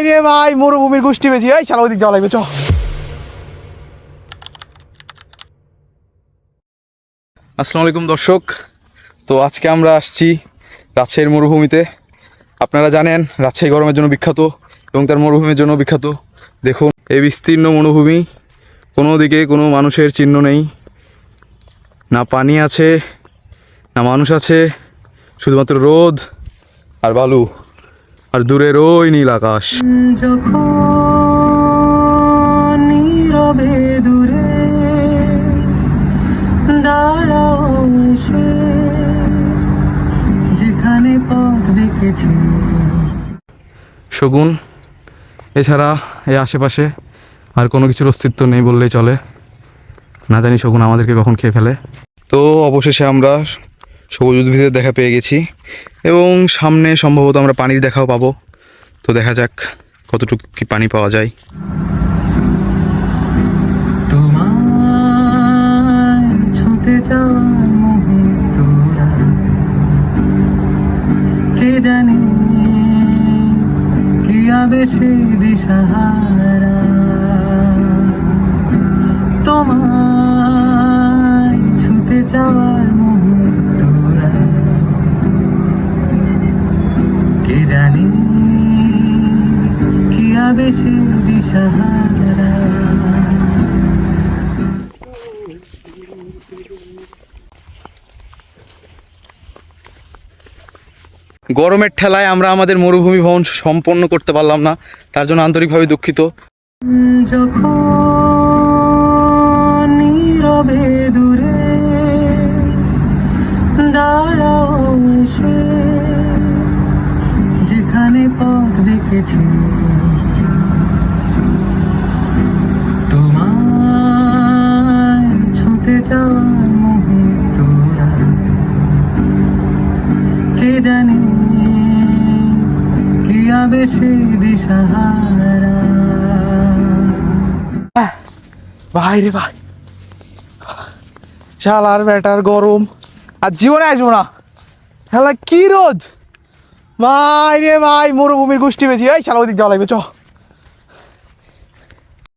রে ভাই, মরুভূমির গোষ্ঠী বেশি। এই শালা ওদিক যাওয়া লাগবে, চ। আসসালামু আলাইকুম দর্শক। তো আজকে আমরা আসছি রাজশাহীর মরুভূমিতে। আপনারা জানেন রাজশাহী গরমের জন্য বিখ্যাত এবং তার মরুভূমির জন্য বিখ্যাত। দেখুন এই বিস্তীর্ণ মরুভূমি, কোনো দিকে কোনো মানুষের চিহ্ন নেই, না পানি আছে না মানুষ আছে, শুধুমাত্র রোদ আর বালু আর দূরের ওই নীল আকাশ। যখন নীরবে দূরে দাঁড়াও সে, যেখানে পথ দেখেছি। শগুন এছাড়া এই আশেপাশে আর কোনো কিছুর অস্তিত্ব নেই বললেই চলে। না জানি শগুন আমাদেরকে কখন খেয়ে ফেলে। তো অবশেষে আমরা সবুজ উদ্ভিদের দেখা পেয়ে গেছি এবং সামনে সম্ভবত আমরা পানির দেখাও পাবো। তো দেখা যাক কতটুকু কি পানি পাওয়া যায়। তোমায় ছুঁতে যাওয়ার মুহূর্তরা, কে জানে কি আবেশে দিশাহারা। তোমায় ছুঁতে যাওয়ার মুহূর্তরা, কে জানে কি আবেশে দিশাহারা। গরমের ঠেলায় আমরা আমাদের মরুভূমি ভ্রমণ সম্পন্ন করতে পারলাম না, তার জন্য আন্তরিকভাবে দুঃখিত। যখন নীরবে দূরে দাঁড়াও সে, যেখানে পথ দেখেছি। তোমায় ছুঁতে যাওয়ার মুহূর্তরা, কে জানে কি আবেশে দিশাহারা। ভাই রে ভাই, শালার ব্যাটার গরম, আর জীবনে আসবো না। শালা কি রোদ, ভাই রে ভাই, মরুভূমির গোষ্ঠী বেশি। এই শালা ওদিক যাওয়া লাগবে, চ।